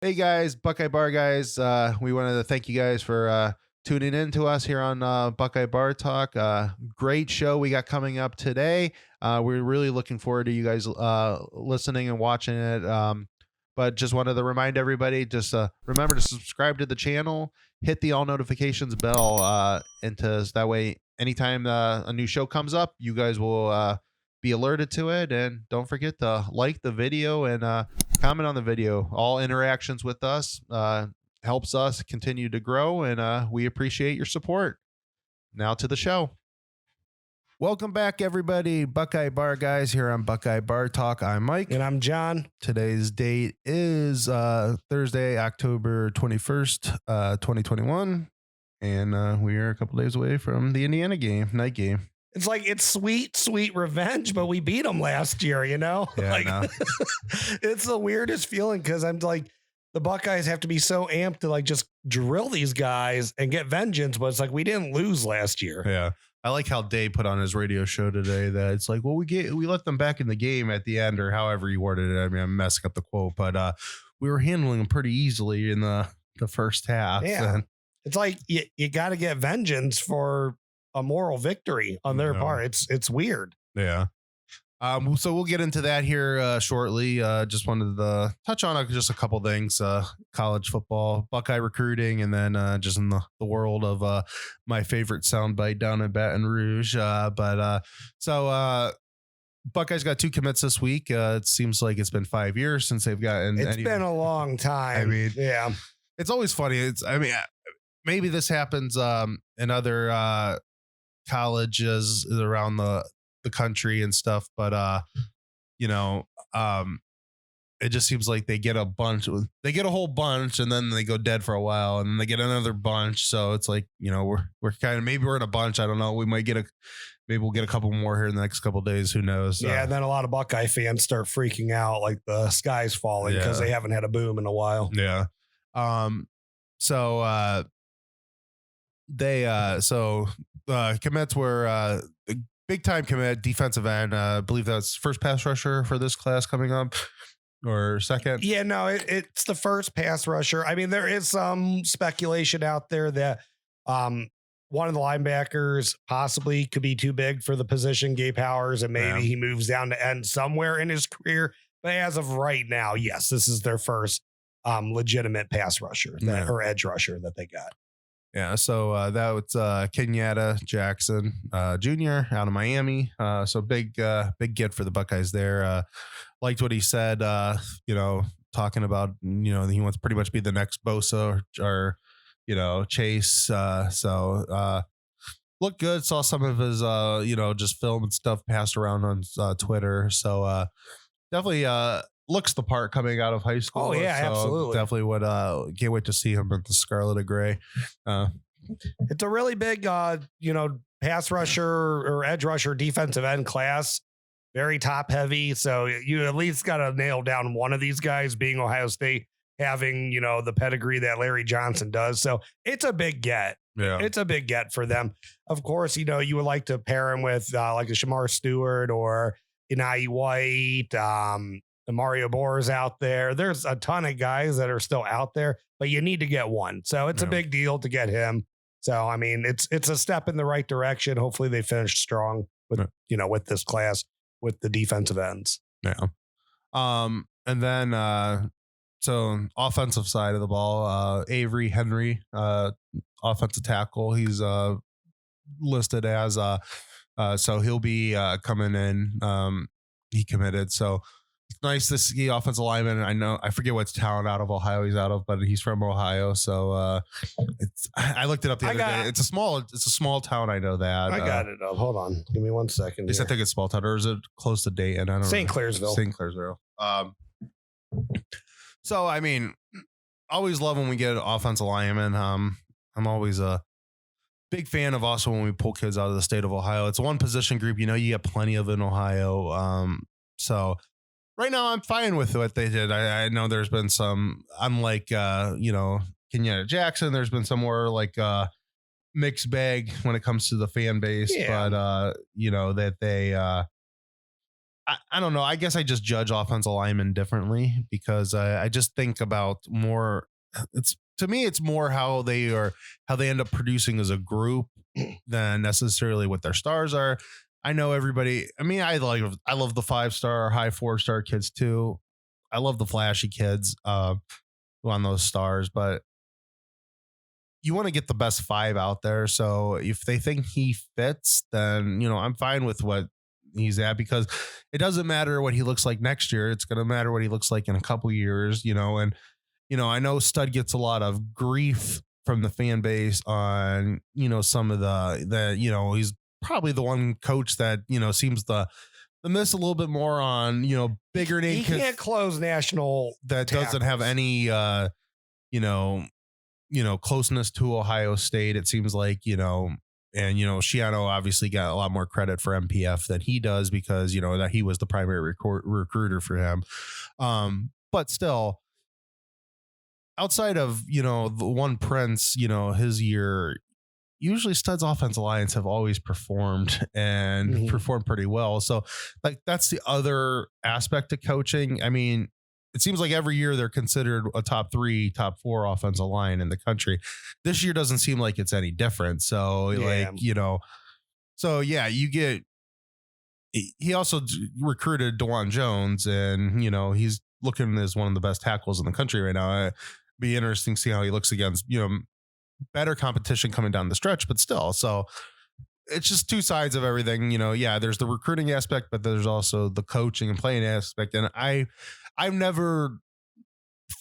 Hey guys, Buckeye Bar guys. We wanted to thank you guys for tuning in to us here on Buckeye Bar Talk. Great show we got coming up today. We're really looking forward to you guys listening and watching it. But just wanted to remind everybody, just remember to subscribe to the channel, hit the all notifications bell, and that way, anytime a new show comes up, you guys will be alerted to it. And don't forget to like the video and comment on the video. All interactions with us helps us continue to grow, and we appreciate your support. Now to the show. Welcome back, everybody. Buckeye Bar guys here on Buckeye Bar Talk. I'm Mike. And I'm John. Today's date is Thursday, October 21st, 2021. And we are a couple days away from the Indiana game, night game. It's like, it's sweet revenge, but we beat them last year, you know? Yeah, like, no. It's the weirdest feeling because I'm like, the Buckeyes have to be so amped to like just drill these guys and get vengeance, but it's like we didn't lose last year. Yeah. I like how Day put on his radio show today that it's like, well, we let them back in the game at the end, or however he worded it. I mean, I'm messing up the quote, but we were handling them pretty easily in the first half. Yeah. And it's like you got to get vengeance for a moral victory on their part. It's weird. Yeah. So we'll get into that here shortly. Just wanted to touch on just a couple things, college football, Buckeye recruiting, and then just in the world of my favorite soundbite down in Baton Rouge. So Buckeyes got 2 commits this week. It seems like it's been 5 years since they've gotten. It's been a long time. I mean, yeah, it's always funny. Maybe this happens in other colleges around the country and stuff, but it just seems like they get a whole bunch and then they go dead for a while and then they get another bunch. So it's like, we're kind of, maybe we're in a bunch. I don't know. Maybe we'll get a couple more here in the next couple of days. Who knows? Yeah. And then a lot of Buckeye fans start freaking out like the sky's falling because they haven't had a boom in a while. Yeah. Commits were big time commit, defensive end. I believe that's first pass rusher for this class coming up, or second. Yeah, no, it's the first pass rusher. I mean, there is some speculation out there that one of the linebackers possibly could be too big for the position, Gabe Powers, and maybe he moves down to end somewhere in his career. But as of right now, yes, this is their first legitimate pass rusher or edge rusher that they got. Yeah, so that was Kenyatta Jackson Jr. out of Miami. So big get for the Buckeyes there. Liked what he said, talking about, he wants to pretty much be the next Bosa or Chase. Looked good. Saw some of his, just film and stuff passed around on Twitter. So definitely looks the part coming out of high school. Oh yeah, so absolutely. Definitely would can't wait to see him in the Scarlet and Gray. It's a really big pass rusher or edge rusher defensive end class, very top heavy. So you at least got to nail down one of these guys, being Ohio State, having the pedigree that Larry Johnson does. So it's a big get. Yeah, it's a big get for them. Of course, you would like to pair him with like a Shamar Stewart or Inai White. The Mario Boers out there. There's a ton of guys that are still out there, but you need to get one. So it's a big deal to get him. So, I mean, it's a step in the right direction. Hopefully they finish strong with, with this class, with the defensive ends. Yeah. And then, so offensive side of the ball, Avery Henry, offensive tackle. He's listed as, so he'll be coming in. He committed. So, it's nice to see offensive lineman. I forget what town out of Ohio he's out of, but he's from Ohio. So I looked it up the other day. It's a small town. I know that. I got it up. Hold on. Give me 1 second. At least I think it's small town, or is it close to Dayton? I don't know. St. Clairsville. So, I mean, always love when we get offensive linemen. I'm always a big fan of also when we pull kids out of the state of Ohio. It's one position group, you get plenty of in Ohio. So right now, I'm fine with what they did. I know there's been some, unlike, Kenyatta Jackson, there's been some more like mixed bag when it comes to the fan base. Yeah. But, that they, I don't know. I guess I just judge offensive linemen differently because I just think about more. To me, it's more how they end up producing as a group than necessarily what their stars are. I know everybody. I mean, I love the 5-star, high 4-star kids too. I love the flashy kids who on those stars, but you want to get the best 5 out there. So if they think he fits, then, I'm fine with what he's at, because it doesn't matter what he looks like next year. It's going to matter what he looks like in a couple years, and, I know Stud gets a lot of grief from the fan base on, some of the, he's probably the one coach that, seems to miss a little bit more on, bigger name. He can't close national that doesn't have any, closeness to Ohio State. It seems like, and, Shiano obviously got a lot more credit for MPF than he does because, that he was the primary recruiter for him. But still, outside of, the one Prince, his year, usually Stud's offensive lines have always performed and performed pretty well. So like, that's the other aspect of coaching. I mean, it seems like every year they're considered a top 3, top 4 offensive line in the country. This year doesn't seem like it's any different. So he also recruited DeJuan Jones, and, he's looking as one of the best tackles in the country right now. It'd be interesting to see how he looks against, better competition coming down the stretch, but still. So it's just two sides of everything, there's the recruiting aspect, but there's also the coaching and playing aspect. And I've never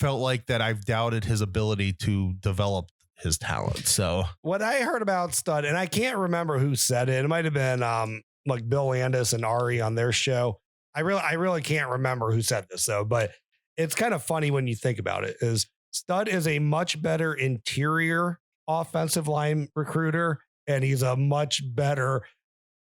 felt like that I've doubted his ability to develop his talent. So what I heard about Stud, and I can't remember who said it. It might've been like Bill Landis and Ari on their show. I really can't remember who said this though, but it's kind of funny when you think about it. Is Stud is a much better interior offensive line recruiter, and he's a much better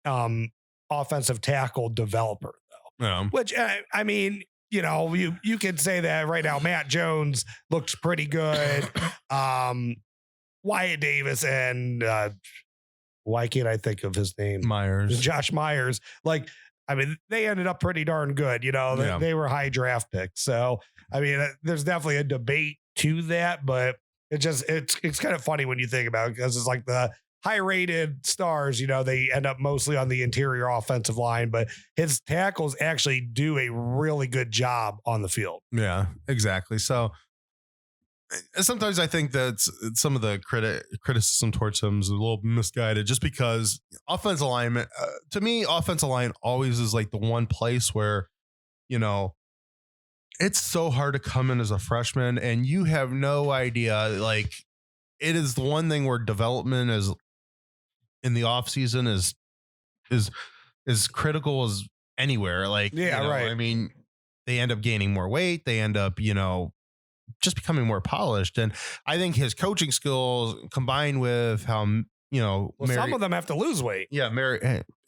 offensive tackle developer though. Yeah. Which I mean, you could say that right now. Matt Jones looks pretty good. Wyatt Davis and why can't I think of his name? Josh Myers. Like, I mean, they ended up pretty darn good. They were high draft picks. So, I mean, there's definitely a debate to that, but it's kind of funny when you think about it, because it's like the high rated stars, they end up mostly on the interior offensive line, but his tackles actually do a really good job on the field. Yeah, exactly. So sometimes I think that some of the criticism towards him is a little misguided, just because offensive lineman, to me, offensive line always is like the one place where, it's so hard to come in as a freshman and you have no idea. Like, it is the one thing where development is in the off season is critical as anywhere. Like, right. I mean, they end up gaining more weight. They end up, just becoming more polished. And I think his coaching skills combined with how, some of them have to lose weight. Yeah.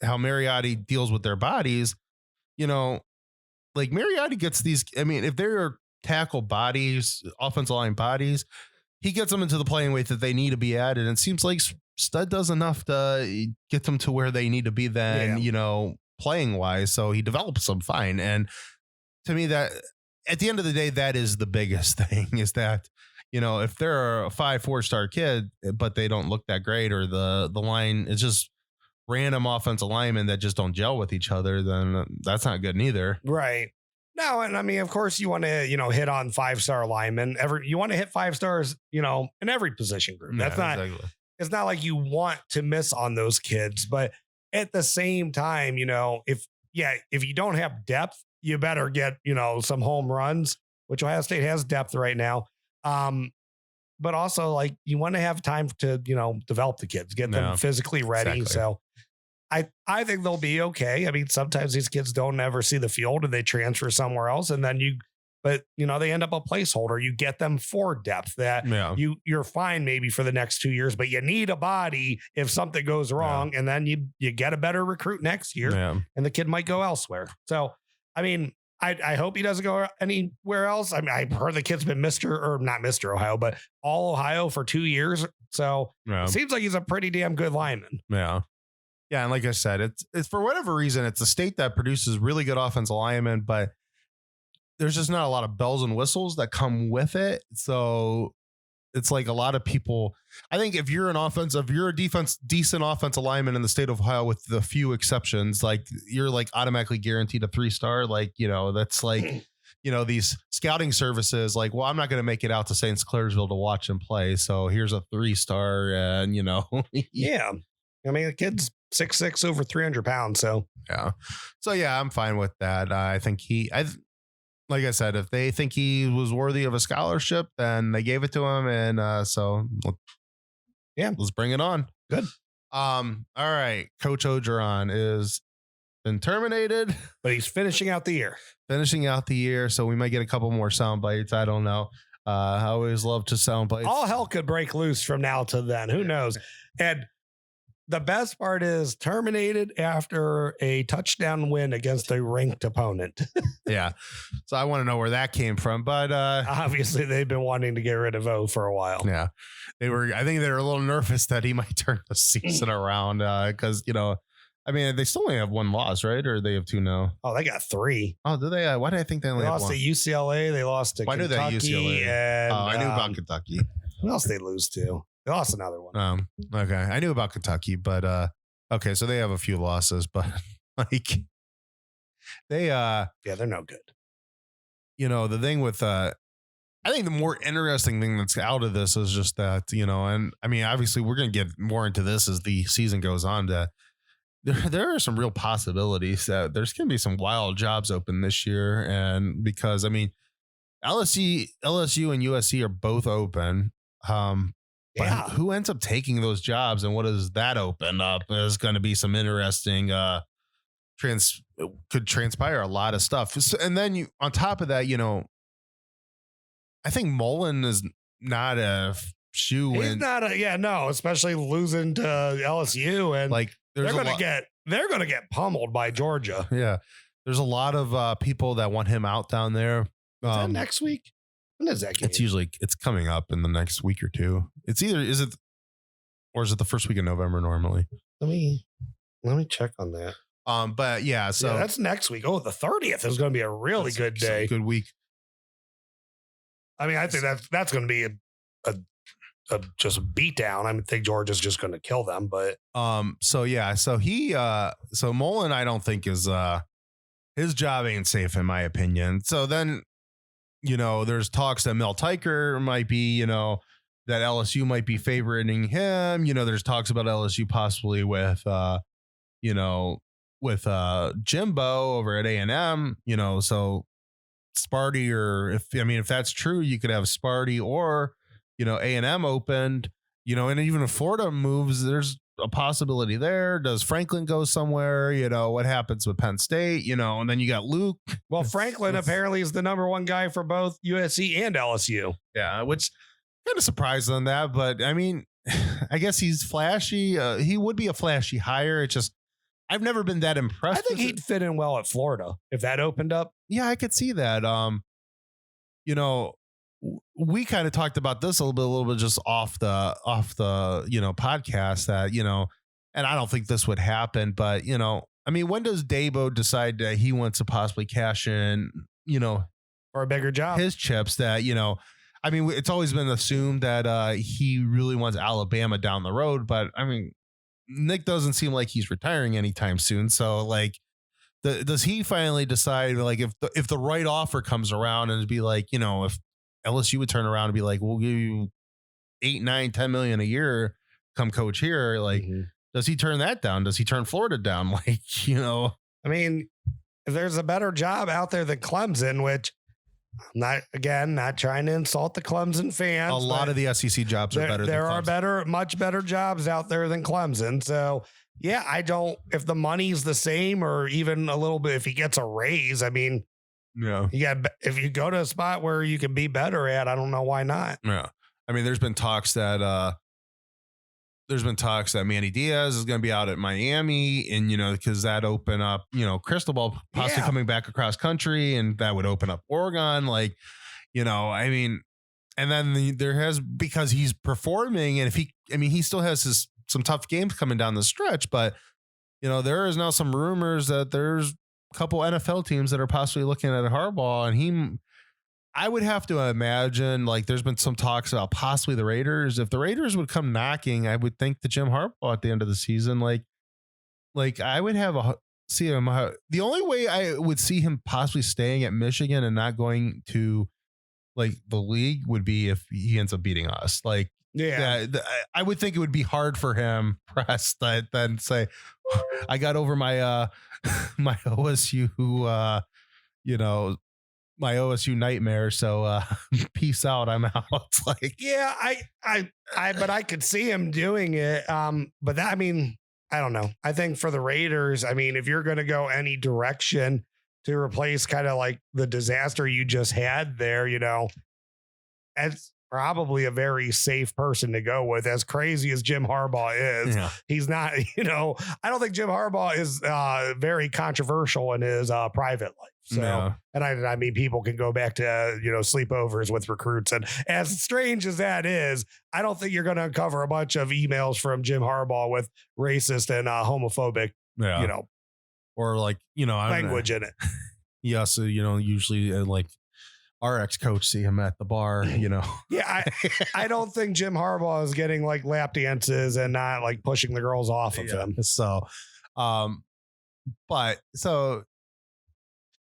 How Mariotti deals with their bodies, like Mariotti gets these. I mean, if they're tackle bodies, offensive line bodies, he gets them into the playing weight that they need to be at. And it seems like Stud does enough to get them to where they need to be then, playing wise. So he develops them fine. And to me, that at the end of the day, that is the biggest thing, is that, if they're a 4-star kid, but they don't look that great, or the line is just random offensive linemen that just don't gel with each other, then that's not good neither. Right. No, and I mean, of course, you want to, hit on 5-star linemen. You want to hit 5 stars, in every position group. That's not. Exactly. It's not like you want to miss on those kids, but at the same time, if you don't have depth, you better get, some home runs, which Ohio State has depth right now. But also, like, you want to have time to, develop the kids, get them physically ready. Exactly. So I think they'll be okay. I mean, sometimes these kids don't ever see the field and they transfer somewhere else, and then they end up a placeholder. You get them for depth that you're fine maybe for the next 2 years, but you need a body if something goes wrong. And then you get a better recruit next year and the kid might go elsewhere. So, I mean, I hope he doesn't go anywhere else. I mean, I've heard the kid's been not Mr. Ohio, but all Ohio for 2 years. So it seems like he's a pretty damn good lineman. Yeah. Yeah, and like I said, it's for whatever reason, it's a state that produces really good offensive linemen, but there's just not a lot of bells and whistles that come with it. So it's like a lot of people. I think if you're a decent offensive lineman in the state of Ohio, with the few exceptions, like you're like automatically guaranteed a 3-star. Like, that's like, these scouting services, like, well, I'm not going to make it out to St. Clairsville to watch him play. So here's a 3-star and, Yeah. I mean, the kid's 6'6", over 300 pounds. So, yeah, I'm fine with that. I think like I said, if they think he was worthy of a scholarship, then they gave it to him. And let's bring it on. Good. All right. Coach Ogeron is been terminated, but he's finishing out the year. So we might get a couple more sound bites. I don't know. I always love to sound bites. All hell could break loose from now to then. Who knows? And the best part is terminated after a touchdown win against a ranked opponent. Yeah. So I want to know where that came from, but obviously they've been wanting to get rid of O for a while. Yeah. I think they were a little nervous that he might turn the season around because, they still only have one loss, right? Or they have two now? Oh, they got 3. Oh, do they? Why did I think they only lost one? to UCLA? They lost to Kentucky. Why did they UCLA? And, I knew about Kentucky. Who else they lose to? They lost another one. Okay. I knew about Kentucky, but okay, so they have a few losses, but like they they're no good. The thing with I think the more interesting thing that's out of this is just that, and I mean, obviously we're going to get more into this as the season goes on, that there are some real possibilities that there's going to be some wild jobs open this year. And because, I mean, LSU and USC are both open. But who ends up taking those jobs and what does that open up is going to be some interesting, could transpire a lot of stuff. And then on top of that, I think Mullen is not a shoe. He's not especially losing to LSU, and like they're going to get pummeled by Georgia. Yeah. There's a lot of people that want him out down there. Is that next week? When is that game? It's coming up in the next week or two. Is it the first week of November normally? Let me check on that. But yeah, so that's next week. Oh, the 30th is going to be a really good day. Good week. I mean, I think that's going to be a just a beat down. I think Georgia's just going to kill them, but so Mullen, I don't think is his job ain't safe in my opinion. So then, there's talks that Mel Teicher might be, that LSU might be favoriting him. There's talks about LSU possibly with Jimbo over at A&M, so Sparty, or if that's true, you could have Sparty or, A&M opened, and even if Florida moves, there's a possibility there. Does Franklin go somewhere? What happens with Penn State, and then you got Luke. Well, Franklin apparently is the number one guy for both USC and LSU. Yeah, which kind of surprised on that, but I mean, I guess he's flashy. He would be a flashy hire. It's just, I've never been that impressed. I think he'd fit in well at Florida if that opened up. Yeah, I could see that. We kind of talked about this a little bit just off the podcast that, and I don't think this would happen, but when does Dabo decide that he wants to possibly cash in, for a bigger job, his chips that, it's always been assumed that he really wants Alabama down the road, but Nick doesn't seem like he's retiring anytime soon. So like, does he finally decide, like, if the right offer comes around and be like, if LSU would turn around and be like, we'll give you $8, $9, $10 million a year, come coach here. Like, does he turn that down? Does he turn Florida down? Like, if there's a better job out there than Clemson, which I'm not trying to insult the Clemson fans. A lot of the SEC jobs are better. There are much better jobs out there than Clemson. So yeah, if the money's the same or even a little bit, if he gets a raise, yeah, if you go to a spot where you can be better at, I don't know why not. Yeah. There's been talks that Manny Diaz is going to be out at Miami, and because that open up, Cristobal possibly coming back across country, and that would open up Oregon, like, and then there has, because he's performing, and if he still has some tough games coming down the stretch, but there is now some rumors that there's a couple NFL teams that are possibly looking at Harbaugh, and I would have to imagine, like, there's been some talks about possibly the Raiders. If the Raiders would come knocking, I would think that Jim Harbaugh at the end of the season, like I would see him. The only way I would see him possibly staying at Michigan and not going to like the league would be if he ends up beating us. Like, I would think it would be hard for him pressed that then say, I got over my my OSU my OSU nightmare. So peace out. I'm out. Like, yeah, but I could see him doing it. But that, I mean, I don't know. I think for the Raiders, I mean, if you're going to go any direction to replace kind of like the disaster you just had there, it's probably a very safe person to go with. As crazy as Jim Harbaugh is, he's not, I don't think Jim Harbaugh is very controversial in his private life. So, and I mean, people can go back to, sleepovers with recruits. And as strange as that is, I don't think you're going to uncover a bunch of emails from Jim Harbaugh with racist and homophobic, or like, language in it. Yeah. So, usually like our ex-coach see him at the bar, Yeah. I don't think Jim Harbaugh is getting like lap dances and not like pushing the girls off of him. So,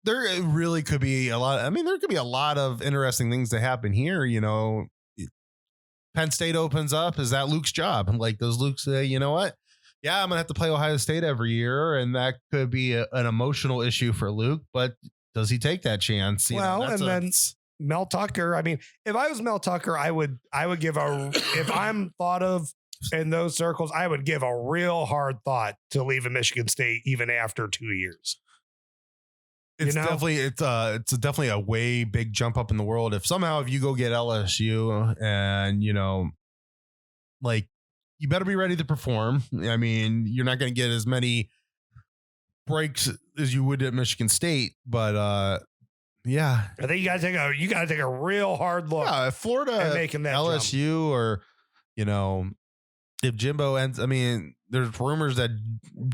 there really could be a lot. I mean, there could be a lot of interesting things that happen here. Penn State opens up. Is that Luke's job? Like, does Luke say, you know what? Yeah, I'm going to have to play Ohio State every year. And that could be an emotional issue for Luke. But does he take that chance? Then Mel Tucker. I mean, if I was Mel Tucker, I would give if I'm thought of in those circles, I would give a real hard thought to leaving Michigan State even after 2 years. It's definitely a way big jump up in the world. If you go get LSU and, like, you better be ready to perform. I mean, you're not going to get as many breaks as you would at Michigan State, but I think you got to take a real hard look. Yeah, Florida, at making that LSU, jump. or, if Jimbo ends, I mean, there's rumors that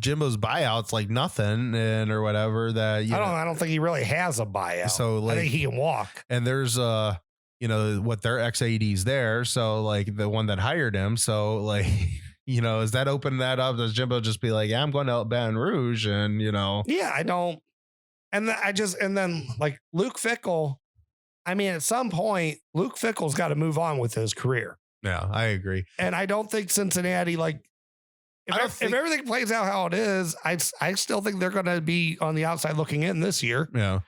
Jimbo's buyout's like nothing or whatever that, I don't think he really has a buyout. So like, I think he can walk. And there's what their ex-AD's there. So like the one that hired him. So like, is that open that up? Does Jimbo just be like, yeah, I'm going to Baton Rouge and, Yeah, I don't. And then like Luke Fickell, I mean, at some point, Luke Fickell's got to move on with his career. Yeah, I agree. And I don't think Cincinnati, like, if everything plays out how it is, I still think they're going to be on the outside looking in this year. Yeah.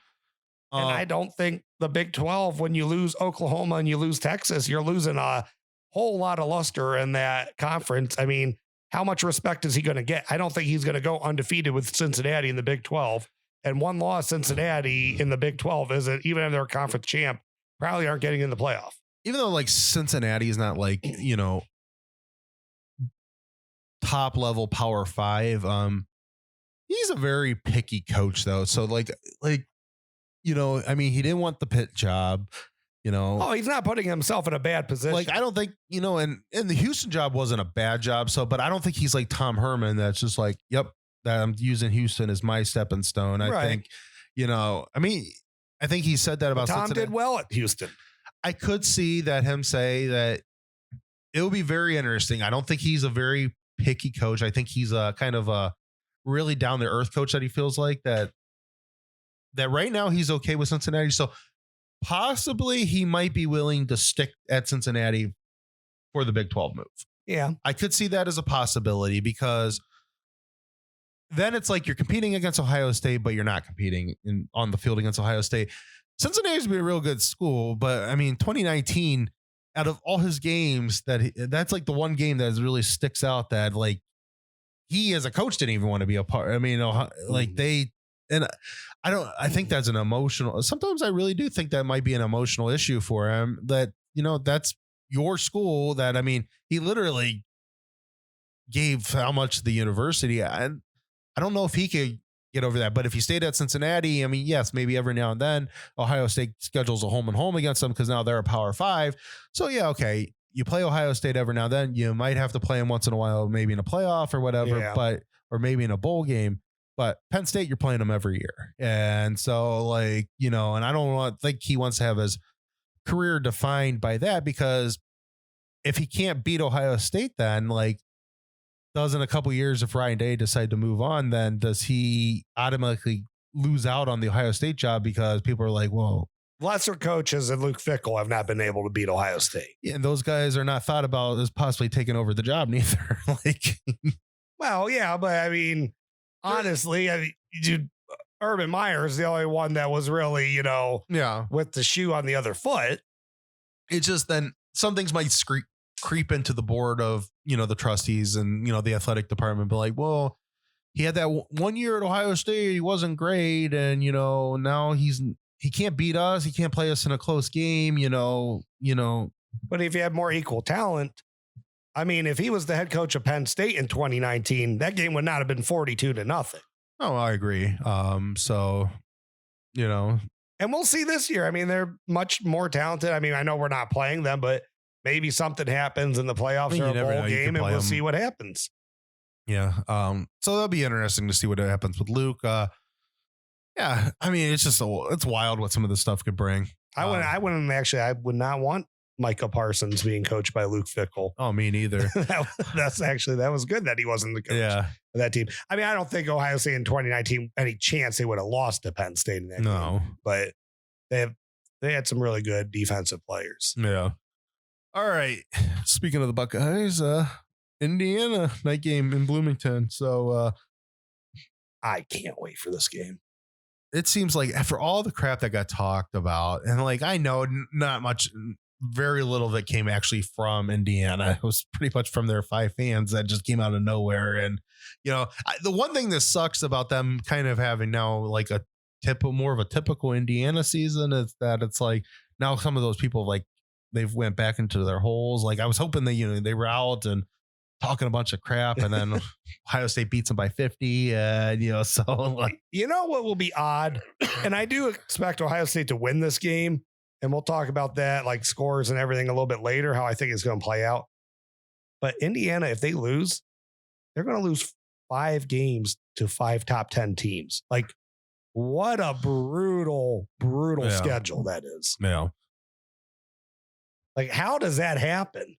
And I don't think the Big 12, when you lose Oklahoma and you lose Texas, you're losing a whole lot of luster in that conference. I mean, how much respect is he going to get? I don't think he's going to go undefeated with Cincinnati in the Big 12. And one loss Cincinnati in the Big 12 isn't, even if they're a conference champ, probably aren't getting in the playoff. Even though like Cincinnati is not like, top level Power 5, he's a very picky coach though. So like, I mean, he didn't want the Pitt job, Oh, he's not putting himself in a bad position. Like, I don't think, and the Houston job wasn't a bad job. So, but I don't think he's like Tom Herman. That's just like, yep, that I'm using Houston as my stepping stone. I think, I mean, I think he said that about Tom Cincinnati. Did well at Houston. I could see that him say that it will be very interesting. I don't think he's a very picky coach. I think he's a kind of a really down to earth coach that he feels like that right now he's okay with Cincinnati. So possibly he might be willing to stick at Cincinnati for the Big 12 move. Yeah. I could see that as a possibility because then it's like you're competing against Ohio State, but you're not competing on the field against Ohio State. Cincinnati's been a real good school, but I mean, 2019, out of all his games, that's like the one game that really sticks out that like he as a coach didn't even want to be a part. I mean, like I think that's an emotional. Sometimes I really do think that might be an emotional issue for him. That that's your school. That I mean, he literally gave how much to the university, and I don't know if he could get over that. But if he stayed at Cincinnati, I mean, yes, maybe every now and then Ohio State schedules a home and home against them because now they're a Power 5. So yeah, okay, you play Ohio State every now and then. You might have to play them once in a while, maybe in a playoff or whatever, or maybe in a bowl game. But Penn State, you're playing them every year. And so, like, you know, and I don't think he wants to have his career defined by that, because if he can't beat Ohio State, then like, doesn't a couple years if Ryan Day decide to move on, then does he automatically lose out on the Ohio State job because people are like, well, lesser coaches and Luke Fickell have not been able to beat Ohio State. Yeah, and those guys are not thought about as possibly taking over the job neither. Like, well, yeah, but I mean, honestly, Urban Meyer is the only one that was really, you know, with the shoe on the other foot. It's just then some things might creep into the board of, you know, the trustees and, you know, the athletic department, but like, well, he had that 1 year at Ohio State, he wasn't great, and, you know, now he can't beat us, he can't play us in a close game, you know. But if you had more equal talent, I mean, if he was the head coach of Penn State in 2019, that game would not have been 42-0. Oh, I agree. So, you know, and we'll see this year. I mean, they're much more talented. I mean, I know we're not playing them, but maybe something happens in the playoffs or a bowl game, and we'll see what happens. Yeah. So that'll be interesting to see what happens with Luke. Yeah. I mean, it's wild what some of this stuff could bring. I would not want Micah Parsons being coached by Luke Fickell. Oh, me neither. that was good that he wasn't the coach of that team. I mean, I don't think Ohio State in 2019, any chance they would have lost to Penn State in that game. But they had some really good defensive players. Yeah. All right. Speaking of the Buckeyes, Indiana night game in Bloomington. So I can't wait for this game. It seems like after all the crap that got talked about, and like, I know not much, very little that came actually from Indiana. It was pretty much from their 5 fans that just came out of nowhere. And, you know, the one thing that sucks about them kind of having now like more of a typical Indiana season is that it's like now some of those people, like, they've went back into their holes. Like, I was hoping that, you know, they were out and talking a bunch of crap, and then Ohio State beats them by 50. And, you know, so like, you know what will be odd? And I do expect Ohio State to win this game. And we'll talk about that, like scores and everything a little bit later, how I think it's going to play out. But Indiana, if they lose, they're going to lose 5 games to 5 top 10 teams. Like, what a brutal schedule that is. Yeah. Like, how does that happen?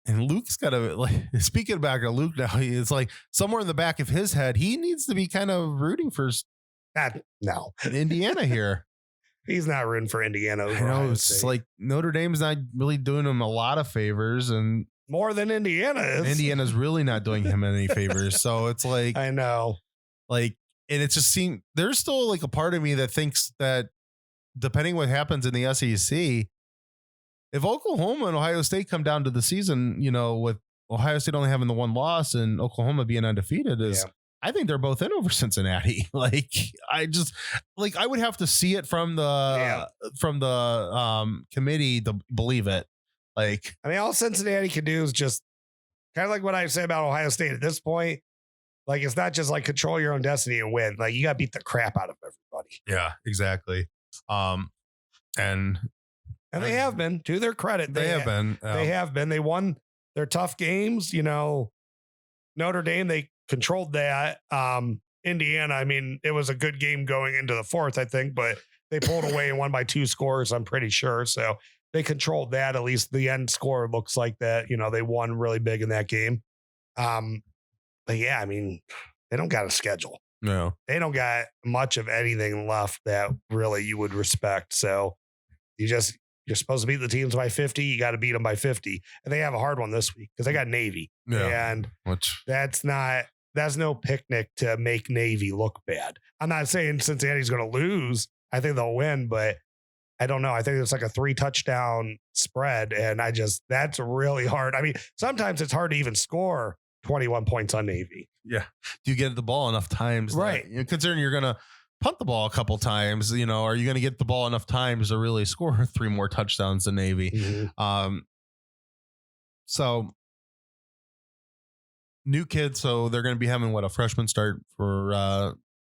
And Luke's got to, like, speaking back to Luke now, it's like somewhere in the back of his head, he needs to be kind of rooting for Indiana here. He's not rooting for Indiana. I know, it's like Notre Dame's not really doing him a lot of favors, and more than Indiana is. Indiana's really not doing him any favors. So it's like, I know, like, and it just seems there's still like a part of me that thinks that depending what happens in the SEC, if Oklahoma and Ohio State come down to the season, you know, with Ohio State only having the 1 loss and Oklahoma being undefeated, I think they're both in over Cincinnati. Like, I would have to see it from the committee to believe it. Like, I mean, all Cincinnati can do is just kind of like what I say about Ohio State at this point. Like, it's not just like control your own destiny and win. Like, you got to beat the crap out of everybody. Yeah, exactly. And they have been, to their credit. They have been. They won their tough games. You know, Notre Dame, they controlled that. Indiana, I mean, it was a good game going into the 4th, I think, but they pulled away and won by 2 scores, I'm pretty sure. So they controlled that. At least the end score looks like that. You know, they won really big in that game. But yeah, I mean, they don't got a schedule. No, they don't got much of anything left that really you would respect. So you're supposed to beat the teams by 50. You got to beat them by 50. And they have a hard one this week because they got Navy. Yeah. And that's no picnic to make Navy look bad. I'm not saying Cincinnati's going to lose. I think they'll win, but I don't know. I think it's like a 3 touchdown spread. And that's really hard. I mean, sometimes it's hard to even score 21 points on Navy. Yeah. Do you get the ball enough times? Right. Considering you're going to punt the ball a couple times, you know, are you going to get the ball enough times to really score 3 more touchdowns than Navy? Mm-hmm. So new kids, so they're going to be having a freshman start for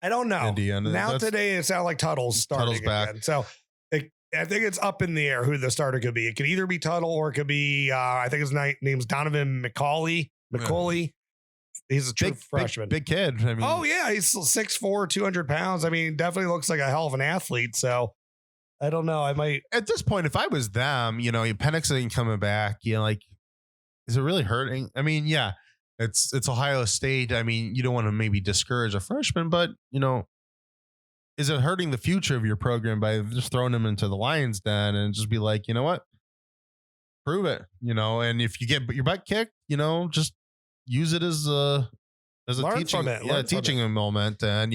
I don't know. Indiana. Now today it sounds like Tuttle's starting. Tuttle's back. Again. So I think it's up in the air who the starter could be. It could either be Tuttle or it could be I think his name's Donovan McCauley. He's a true freshman. Big kid. I mean, oh yeah, he's 6'4", 200 pounds. I mean, definitely looks like a hell of an athlete. So I don't know. I might at this point, if I was them, Penix ain't coming back. Like, is it really hurting? I mean, yeah, it's Ohio State. I mean, you don't want to maybe discourage a freshman, but is it hurting the future of your program by just throwing him into the Lions den and just be like, you know what? Prove it, and if you get your butt kicked, just use it as a teaching moment. And,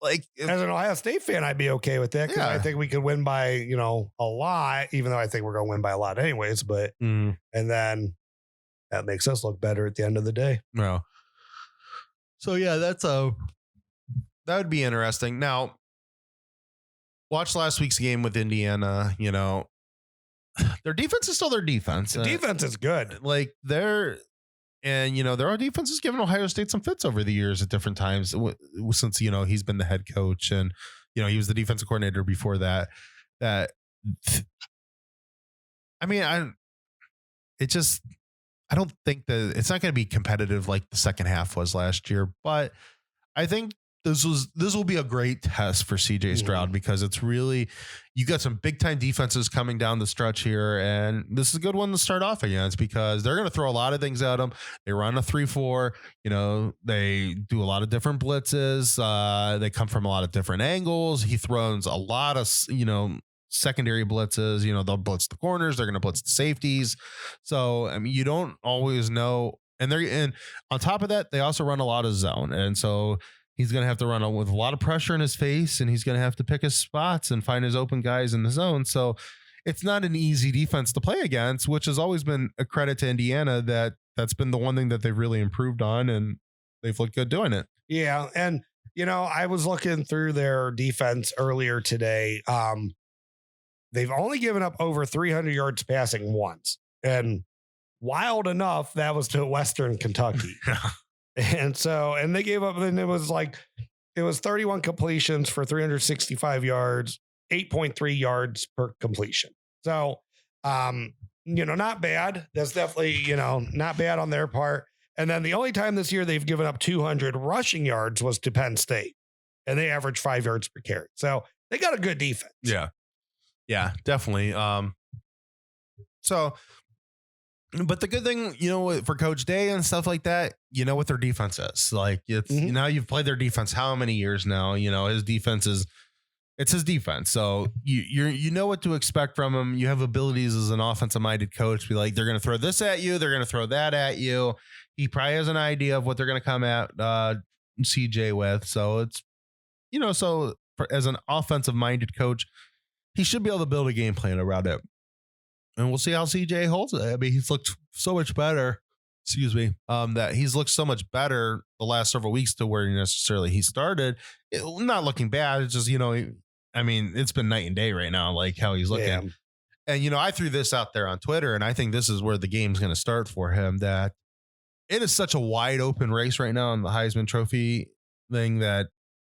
like as an Ohio State fan, I'd be okay with that because I think we could win by, a lot, even though I think we're going to win by a lot anyways. But and then that makes us look better at the end of the day. No. So yeah, that would be interesting. Now, watch last week's game with Indiana. Their defense is still their defense. The defense is good. Like their defense has given Ohio State some fits over the years at different times since, he's been the head coach and, he was the defensive coordinator before that. I don't think that it's not going to be competitive like the second half was last year, but I think this will be a great test for CJ Stroud because it's really, you got some big time defenses coming down the stretch here. And this is a good one to start off against because they're going to throw a lot of things at them. They run a 3-4, they do a lot of different blitzes. They come from a lot of different angles. He throws a lot of, secondary blitzes, they'll blitz the corners. They're going to blitz the safeties. So, I mean, you don't always know. And on top of that, they also run a lot of zone. And so, he's going to have to run with a lot of pressure in his face, and he's going to have to pick his spots and find his open guys in the zone. So it's not an easy defense to play against, which has always been a credit to Indiana that's been the one thing that they've really improved on, and they've looked good doing it. Yeah. And, I was looking through their defense earlier today. They've only given up over 300 yards passing once. And wild enough, that was to Western Kentucky. And they gave up, and it was 31 completions for 365 yards, 8.3 yards per completion. So, not bad. That's definitely, not bad on their part. And then the only time this year they've given up 200 rushing yards was to Penn State, and they averaged 5 yards per carry. So they got a good defense. Yeah. Yeah, definitely. But the good thing, for Coach Day and stuff like that, what their defense is. Like it's you've played their defense how many years now? His defense it's his defense. So you know what to expect from him. You have abilities as an offensive minded coach. Be like, they're going to throw this at you. They're going to throw that at you. He probably has an idea of what they're going to come at CJ with. So it's, as an offensive minded coach, he should be able to build a game plan around it. And we'll see how CJ holds it. I mean, he's looked so much better. That he's looked so much better the last several weeks to where he started. Not looking bad. It's just, it's been night and day right now, like how he's looking. Yeah. And, I threw this out there on Twitter, and I think this is where the game's going to start for him, that it is such a wide open race right now in the Heisman Trophy thing that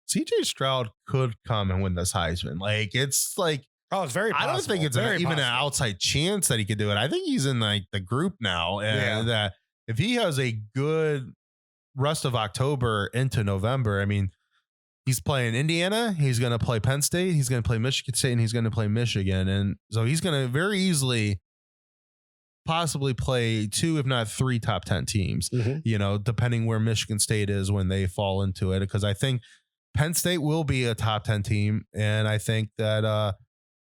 CJ Stroud could come and win this Heisman. Like, it's like, oh, it's very possible. I don't think it's even an outside chance that he could do it. I think he's in like the group now. And that if he has a good rest of October into November, I mean, he's playing Indiana. He's going to play Penn State. He's going to play Michigan State, and he's going to play Michigan. And so he's going to very easily possibly play 2, if not 3 top 10 teams, depending where Michigan State is when they fall into it. Because I think Penn State will be a top 10 team. And I think that,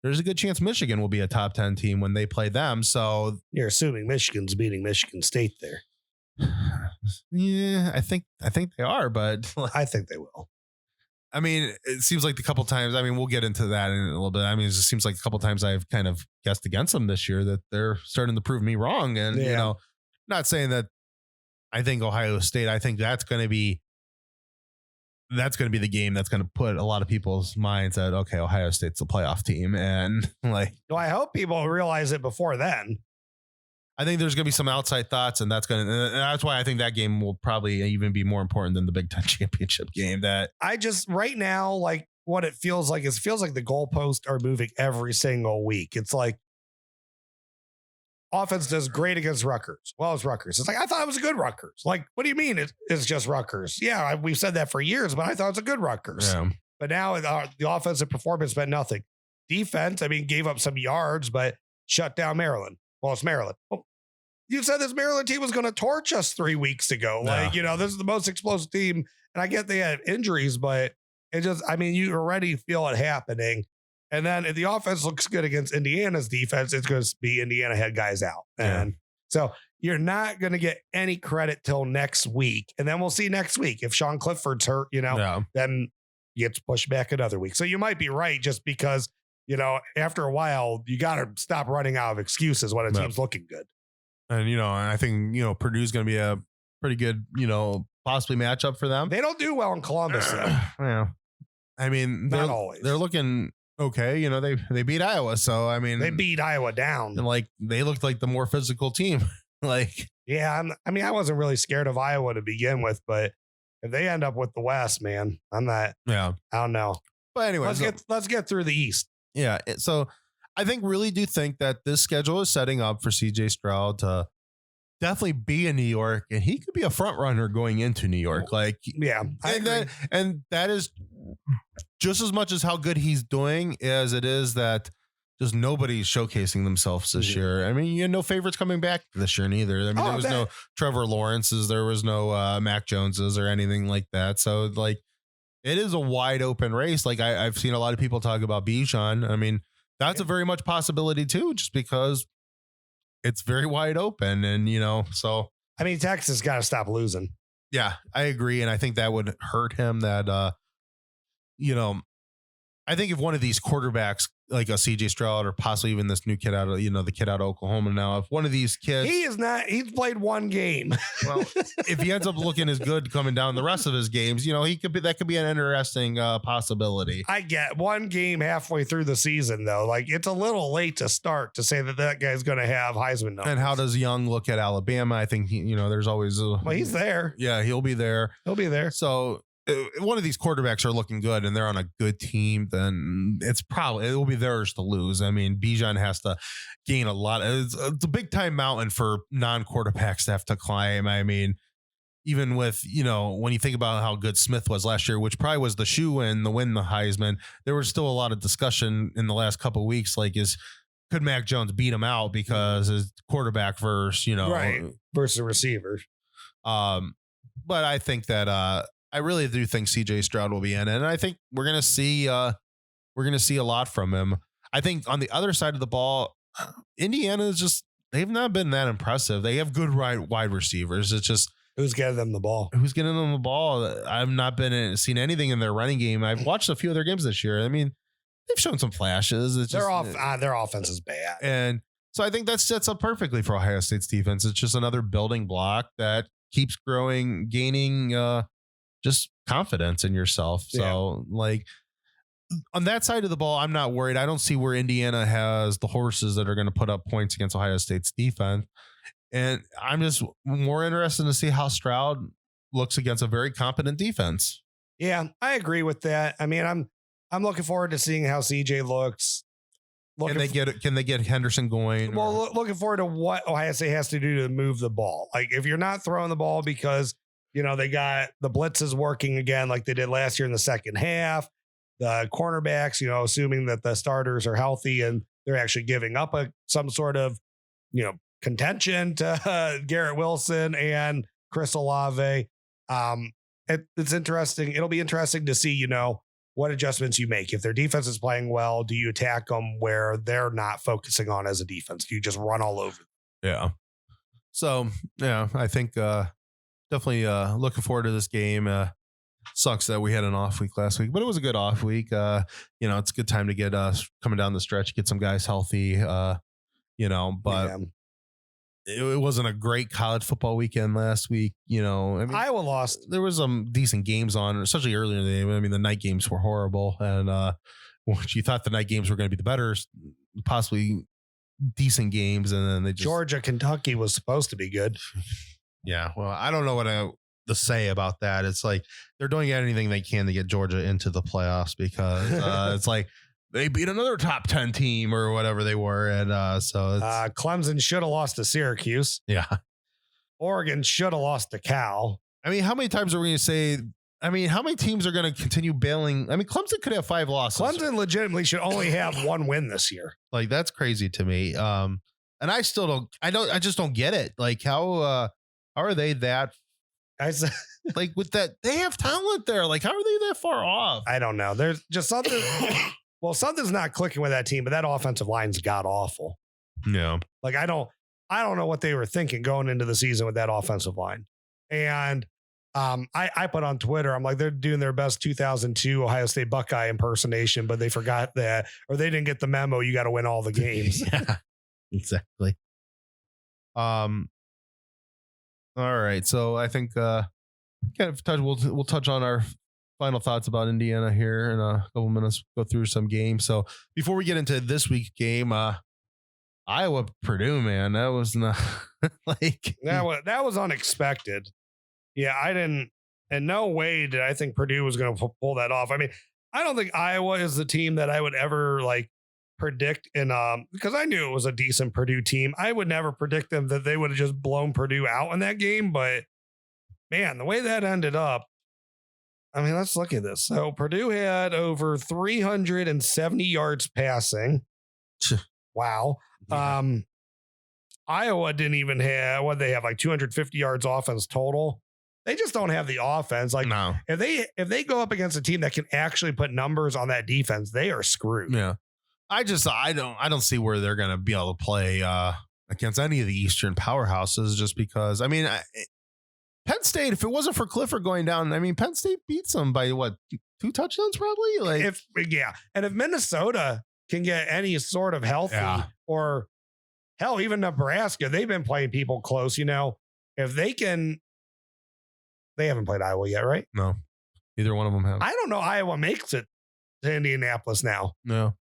there's a good chance Michigan will be a top 10 team when they play them. So you're assuming Michigan's beating Michigan State there. Yeah, I think they are, but I think they will. I mean, it seems like the couple times, we'll get into that in a little bit. I mean, it just seems like a couple times I've kind of guessed against them this year that they're starting to prove me wrong. And, not saying that I think Ohio State, I think that's going to be the game that's going to put a lot of people's minds that, okay, Ohio State's a playoff team. And I hope people realize it before then. I think there's going to be some outside thoughts, and that's why I think that game will probably even be more important than the Big Ten championship game. That I just right now, like what it feels like is the goalposts are moving every single week. It's like offense does great against Rutgers. Well, it's Rutgers. It's like, I thought it was a good Rutgers. Like, what do you mean it's just Rutgers? Yeah, we've said that for years, but I thought it's a good Rutgers. Yeah. But now the offensive performance meant nothing. Defense, I mean, gave up some yards, but shut down Maryland. Well, it's Maryland. Well, you said this Maryland team was going to torch us 3 weeks ago. Like, this is the most explosive team. And I get they had injuries, but it just, I mean, you already feel it happening. And then if the offense looks good against Indiana's defense, it's going to be Indiana had guys out. And so you're not going to get any credit till next week. And then we'll see next week. If Sean Clifford's hurt, then you get to push back another week. So you might be right just because, after a while, you got to stop running out of excuses when a team's looking good. And, I think, Purdue's going to be a pretty good, possibly matchup for them. They don't do well in Columbus, though. Yeah. I mean, not always. They're looking okay. They beat Iowa. So, I mean, they beat Iowa down. And they looked like the more physical team. Yeah. I wasn't really scared of Iowa to begin with, but if they end up with the West, man, I'm not. Yeah. I don't know. But anyway, let's get through the East. Yeah. So I really do think that this schedule is setting up for CJ Stroud to definitely be in New York, and he could be a front runner going into New York. And that is just as much as how good he's doing as it is that just nobody's showcasing themselves this year. I mean, you had no favorites coming back this year neither. I mean, there was no Trevor Lawrence's, there was no Mac Jones's or anything like that. So it is a wide open race. I've seen a lot of people talk about Bijan. I mean, that's a very much possibility too, just because it's very wide open. And, so. I mean, Texas got to stop losing. Yeah, I agree. And I think that would hurt him that, I think if one of these quarterbacks, like a CJ Stroud or possibly even this new kid out of, the kid out of Oklahoma now, if one of these kids. He's played one game. Well, if he ends up looking as good coming down the rest of his games, that could be an interesting possibility. I get one game halfway through the season, though. It's a little late to start to say that guy's going to have Heisman numbers. And how does Young look at Alabama? I think, there's always. He's there. Yeah, he'll be there. So. One of these quarterbacks are looking good and they're on a good team, then it will be theirs to lose. I mean, Bijan has to gain a lot. It's a big time mountain for non-quarterbacks to have to climb. I mean, even with, when you think about how good Smith was last year, which probably was the shoe-in to win the Heisman, there was still a lot of discussion in the last couple of weeks, could Mac Jones beat him out because his quarterback versus, versus receivers. But I think that, I really do think CJ Stroud will be in it. And I think we're going to see a lot from him. I think on the other side of the ball, Indiana is they've not been that impressive. They have good wide receivers. It's just who's getting them the ball. I've not seen anything in their running game. I've watched a few of their games this year. I mean, they've shown some flashes. It's their offense is bad. And so I think that sets up perfectly for Ohio State's defense. It's just another building block that keeps growing, gaining, just confidence in yourself. So on that side of the ball, I'm not worried. I don't see where Indiana has the horses that are going to put up points against Ohio State's defense. And I'm just more interested to see how Stroud looks against a very competent defense. Yeah, I agree with that. I mean, I'm looking forward to seeing how CJ looks. Can they get Henderson going? Well, looking forward to what Ohio State has to do to move the ball. If you're not throwing the ball because they got the blitzes working again like they did last year in the second half. The cornerbacks, assuming that the starters are healthy and they're actually giving up some sort of, contention to Garrett Wilson and Chris Olave. It's interesting. It'll be interesting to see, what adjustments you make. If their defense is playing well, do you attack them where they're not focusing on as a defense? Do you just run all over them? Yeah. So, yeah, I think, definitely looking forward to this game. Sucks that we had an off week last week, but it was a good off week. It's a good time to get us coming down the stretch, get some guys healthy, but it wasn't a great college football weekend last week. Iowa lost. There was some decent games on, especially earlier in the day. I mean, the night games were horrible. And you thought the night games were going to be the better, possibly decent games. And then Georgia, Kentucky was supposed to be good. Yeah, well, I don't know what to say about that. It's they're doing anything they can to get Georgia into the playoffs because it's they beat another top 10 team or whatever they were. And so it's, Clemson should have lost to Syracuse. yeah. Oregon should have lost to Cal. I mean, how many times are we going to say, I mean, how many teams are going to continue bailing? I mean, Clemson could have 5 losses. Clemson legitimately should only have 1 win this year. Like, that's crazy to me. And I still I just don't get it. Like, how are they that? Like, with that, they have talent there. Like, how are they that far off? I don't know. There's just something. Well, something's not clicking with that team, but that offensive line's god awful. No. Like, I don't know what they were thinking going into the season with that offensive line. And I put on Twitter, I'm like, they're doing their best 2002 Ohio State Buckeye impersonation, but they forgot that, or they didn't get the memo. You got to win all the games. Yeah, exactly. All right. So I think we'll touch on our final thoughts about Indiana here in a couple minutes, go through some games. So before we get into this week's game, Iowa Purdue, man, that was not like that was unexpected. Yeah, I didn't. In no way did I think Purdue was going to pull that off. I mean, I don't think Iowa is the team that I would ever like predict in because I knew it was a decent Purdue team. I would never predict them that they would have just blown Purdue out in that game. But man, the way that ended up, I mean, let's look at this. So Purdue had over 370 yards passing. Wow. Yeah. Iowa didn't even have what they have, like 250 yards offense total. They just don't have the offense. Like, no. if they go up against a team that can actually put numbers on that defense, they are screwed. Yeah. I don't see where they're going to be able to play against any of the Eastern powerhouses, just because, I mean, Penn State, if it wasn't for Clifford going down, I mean, Penn State beats them by what, 2 touchdowns probably? Like, and if Minnesota can get any sort of healthy, or hell, even Nebraska, they've been playing people close, you know, if they can. They haven't played Iowa yet, right? No, neither one of them have. I don't know. Iowa makes it to Indianapolis now. No,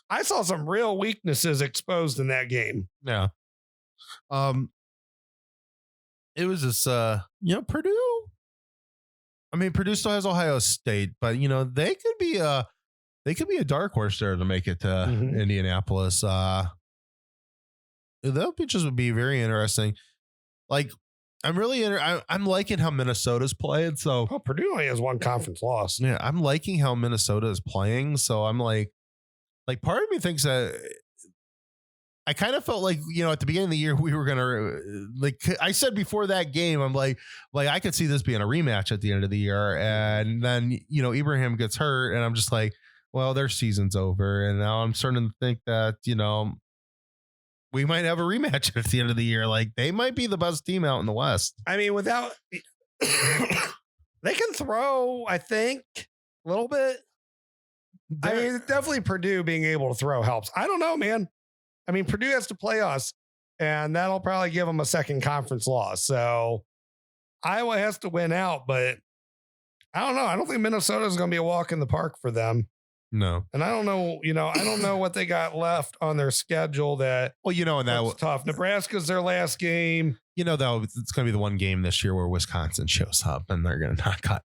I saw some real weaknesses exposed in that game. Yeah. It was this, Purdue. I mean, Purdue still has Ohio State, but they could be a dark horse there to make it to Indianapolis. That would be very interesting. Like, I'm really I'm liking how Minnesota's playing. So Purdue only has 1 conference loss. Yeah, I'm liking how Minnesota is playing. So I'm like part of me thinks that I kind of felt like, at the beginning of the year we were gonna, like I said before that game, I'm like I could see this being a rematch at the end of the year, and then Ibrahim gets hurt, and I'm just like, well, their season's over, and now I'm starting to think that we might have a rematch at the end of the year. Like, they might be the best team out in the West. I mean, without they can throw, I think, a little bit. I mean, definitely Purdue being able to throw helps. I don't know, man. I mean, Purdue has to play us, and that'll probably give them a second conference loss. So Iowa has to win out, but I don't know. I don't think Minnesota is going to be a walk in the park for them. No. And I don't know, I don't know what they got left on their schedule that, and that was tough. Nebraska's their last game. Though it's going to be the one game this year where Wisconsin shows up and they're going to knock out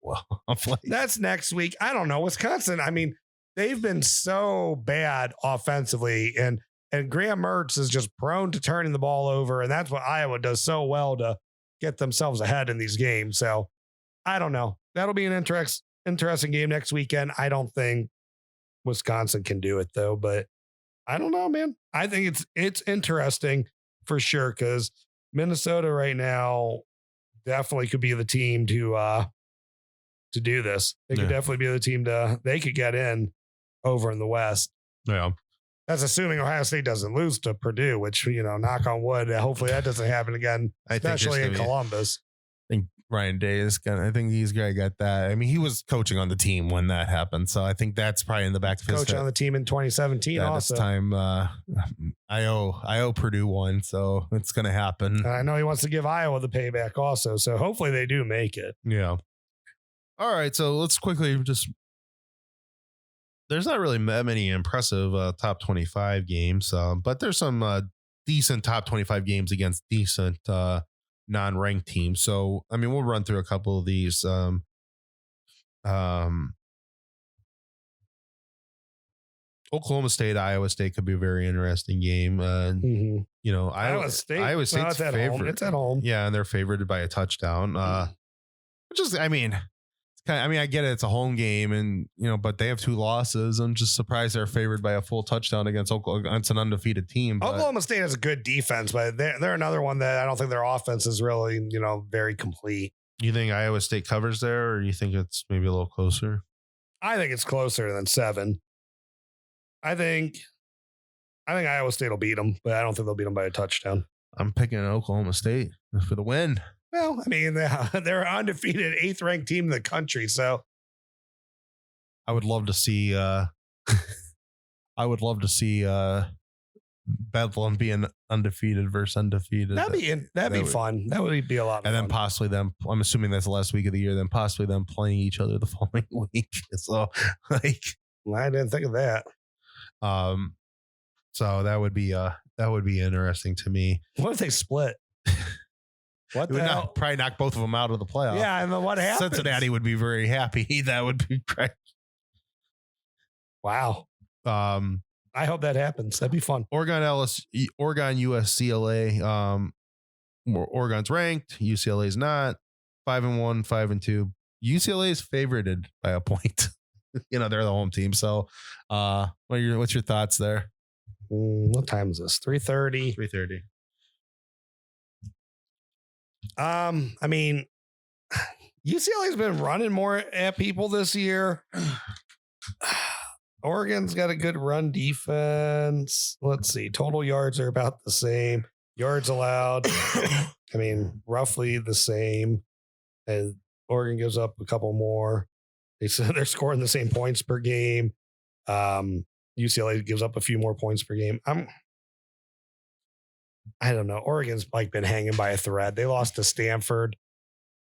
off. That's next week. I don't know. Wisconsin, I mean, they've been so bad offensively, and Graham Mertz is just prone to turning the ball over. And that's what Iowa does so well to get themselves ahead in these games. So I don't know. That'll be an interesting game next weekend. I don't think Wisconsin can do it though, but I don't know, man. I think it's interesting for sure, because Minnesota right now definitely could be the team to do this. They could definitely be the team they could get in over in the West. Yeah. That's assuming Ohio State doesn't lose to Purdue, which, knock on wood, hopefully that doesn't happen again, especially in Columbus. I think Ryan Day is I think he's going to get that. I mean, he was coaching on the team when that happened, so I think that's probably in the back of his head. Coach on the team in 2017 also. This time, I owe Purdue one, so it's going to happen. And I know he wants to give Iowa the payback also, so hopefully they do make it. Yeah. All right, so let's quickly just... There's not really that many impressive top 25 games, but there's some decent top 25 games against decent non-ranked teams. So, I mean, we'll run through a couple of these. Oklahoma State, Iowa State could be a very interesting game. You know, Iowa State's favorite. It's at home. Yeah, and they're favored by a touchdown. Which is, I mean, I get it. It's a home game, and you know, but they have 2 losses. I'm just surprised they're favored by a full touchdown against an undefeated team. Oklahoma State has a good defense, but they're another one that I don't think their offense is really, you know, very complete. You think Iowa State covers there, or you think it's maybe a little closer? I think it's closer than 7. I think Iowa State will beat them, but I don't think they'll beat them by a touchdown. I'm picking Oklahoma State for the win. Well, I mean, they're an undefeated 8th ranked team in the country, so I would love to see. Bedlam being undefeated versus undefeated. That'd be fun. That would be a lot of fun. And then possibly them. I'm assuming that's the last week of the year. Then possibly them playing each other the following week. So like, I didn't think of that. So that would be interesting to me. What if they split? What the hell? Probably knock both of them out of the playoffs. Yeah, and then what happens? Cincinnati would be very happy. That would be great. Wow. I hope that happens. That'd be fun. Oregon UCLA. Oregon's ranked. UCLA's not. 5-1, 5-2. UCLA is favorited by a point. You know, they're the home team. So what's your thoughts there? What time is this? 3:30. 3:30. I mean, UCLA's been running more at people this year. Oregon's got a good run defense. Let's see. Total yards are about the same. Yards allowed, I mean, roughly the same. And Oregon gives up a couple more. They're scoring the same points per game. UCLA gives up a few more points per game. I don't know. Oregon's like been hanging by a thread. They lost to Stanford.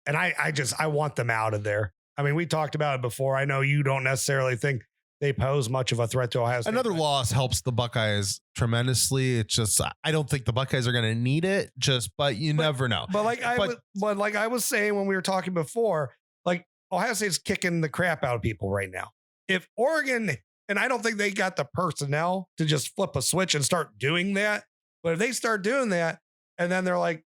And I want them out of there. I mean, we talked about it before. I know you don't necessarily think they pose much of a threat to Ohio State. Another loss helps the Buckeyes tremendously. It's just, I don't think the Buckeyes are going to need it, but you never know. But like I was saying when we were talking before, like Ohio State's kicking the crap out of people right now. If Oregon, and I don't think they got the personnel to just flip a switch and start doing that. But if they start doing that, and then they're like,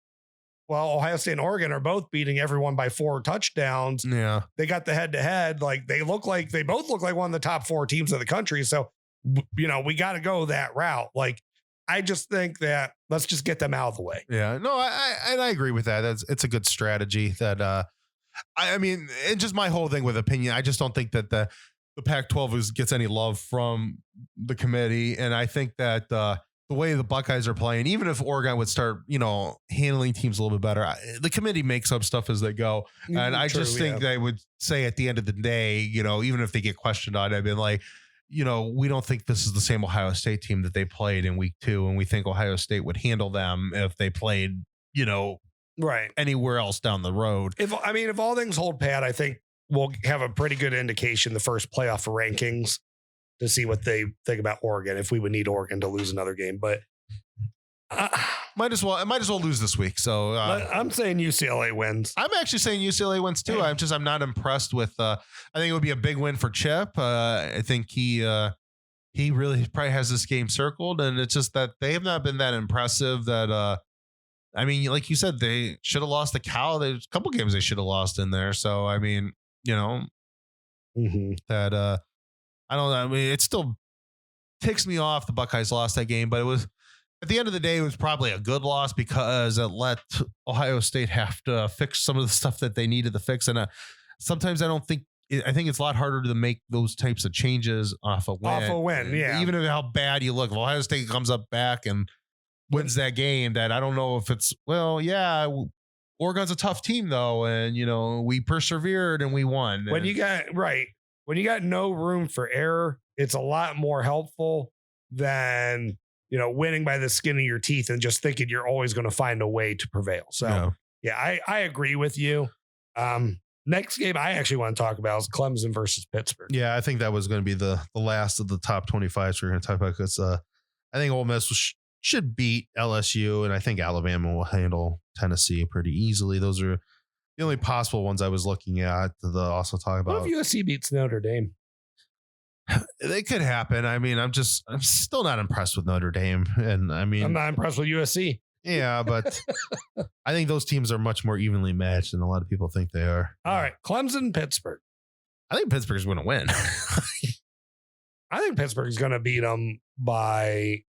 well, Ohio State and Oregon are both beating everyone by 4 touchdowns. Yeah. They got the head-to-head. Like they both look like one of the top 4 teams in the country. So, you know, we got to go that route. Like, I just think that let's just get them out of the way. Yeah. No, I agree with that. It's a good strategy that, I mean, and just my whole thing with opinion, I just don't think that the Pac-12 gets any love from the committee. And I think that, the way the Buckeyes are playing, even if Oregon would start, you know, handling teams a little bit better, the committee makes up stuff as they go. And I just think they would say at the end of the day, you know, even if they get questioned on it, I've been like, you know, we don't think this is the same Ohio State team that they played in week 2. And we think Ohio State would handle them if they played, you know, right anywhere else down the road. If all things hold pat, I think we'll have a pretty good indication the first playoff rankings to see what they think about Oregon, if we would need Oregon to lose another game. But might as well lose this week. So I'm saying UCLA wins. I'm actually saying UCLA wins too. I'm not impressed with. I think it would be a big win for Chip. I think he really probably has this game circled, and it's just that they have not been that impressive. That I mean, like you said, they should have lost to Cal. There's a couple games they should have lost in there. So I mean, you know, that. I don't know. I mean, it still ticks me off the Buckeyes lost that game, but it was at the end of the day, it was probably a good loss because it let Ohio State have to fix some of the stuff that they needed to fix. And sometimes I think it's a lot harder to make those types of changes off a win. Yeah. Even if how bad you look, if Ohio State comes up back and wins that game, that I don't know if it's, well, yeah, Oregon's a tough team though. And, you know, we persevered and we won. When you got no room for error, it's a lot more helpful than, you know, winning by the skin of your teeth and just thinking you're always going to find a way to prevail. So, yeah, I agree with you. Next game I actually want to talk about is Clemson versus Pittsburgh. Yeah, I think that was going to be the last of the top 25s we're going to talk about because I think Ole Miss should beat LSU, and I think Alabama will handle Tennessee pretty easily. Those are the only possible ones I was looking at to also talk about. What if USC beats Notre Dame? It could happen. I mean, I'm still not impressed with Notre Dame. And I mean, I'm not impressed with USC. Yeah, but I think those teams are much more evenly matched than a lot of people think they are. All right. Clemson, Pittsburgh. I think Pittsburgh's going to win. I think Pittsburgh's going to beat them by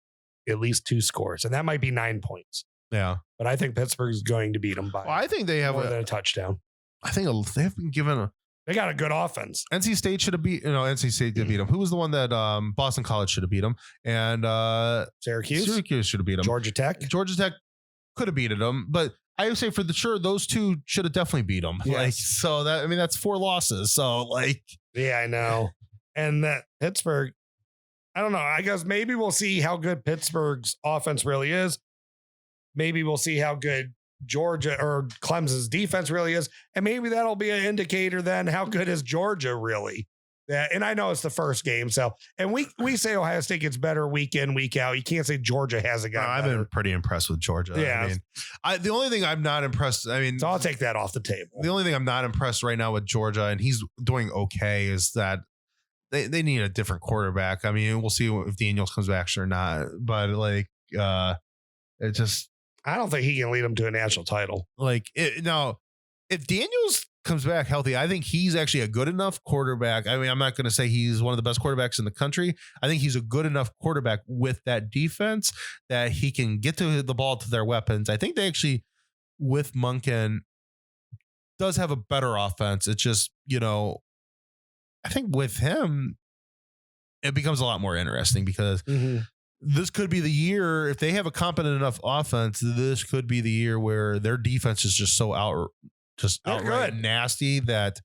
at least 2 scores, and that might be 9 points. Yeah. But I think Pittsburgh's going to beat them by I think they have more than a touchdown. I think they've been given They got a good offense. NC State should have NC State did beat them. Who was the one that Boston College should have beat them? And Syracuse should have beat them. Georgia Tech could have beaten them, but I would say for the sure those two should have definitely beat them. Yes. Like, so that, I mean, that's 4 losses. So like, yeah, I know. And that Pittsburgh, I don't know. I guess maybe we'll see how good Pittsburgh's offense really is. Maybe we'll see how good Georgia or Clemson's defense really is. And maybe that'll be an indicator then how good is Georgia really. And I know it's the first game. So, and we say Ohio State gets better week in, week out. You can't say Georgia hasn't gotten I've better. been pretty impressed with Georgia. Yeah. I mean, the only thing I'm not impressed, so I'll take that off the table. The only thing I'm not impressed right now with Georgia, and he's doing okay, is that they need a different quarterback. I mean, we'll see if Daniels comes back or not, but like, it just, I don't think he can lead them to a national title. Like now, if Daniels comes back healthy, I think he's actually a good enough quarterback. I mean, I'm not going to say he's one of the best quarterbacks in the country. I think he's a good enough quarterback with that defense that he can get to the ball to their weapons. I think they actually, with Monken, does have a better offense. It's just, I think with him, it becomes a lot more interesting because this could be the year, if they have a competent enough offense, this could be the year where their defense is just so outright nasty that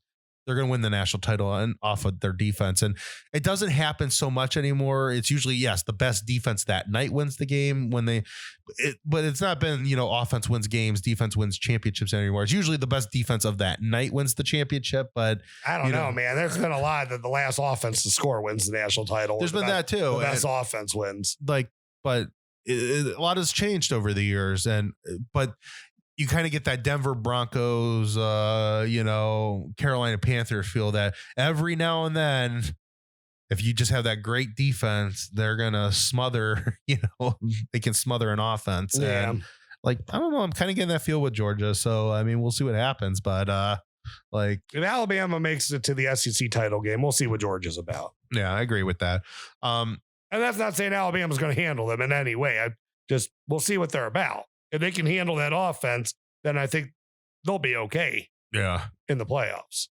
they're going to win the national title and off of their defense. And it doesn't happen so much anymore. It's usually, yes, the best defense that night wins the game but it's not been, offense wins games, defense wins championships anymore. It's usually the best defense of that night wins the championship. But I don't know, man. There's been a lot that the last offense to score wins the national title. There's been that too. The best offense wins. But a lot has changed over the years. But you kind of get that Denver Broncos, Carolina Panthers feel that every now and then, if you just have that great defense, they're going to smother, they can smother an offense. Yeah. And I don't know, I'm kind of getting that feel with Georgia. So, I mean, we'll see what happens, but if Alabama makes it to the SEC title game, we'll see what Georgia's about. Yeah, I agree with that. And that's not saying Alabama's going to handle them in any way. We'll see what they're about. If they can handle that offense, then I think they'll be okay. Yeah. In the playoffs.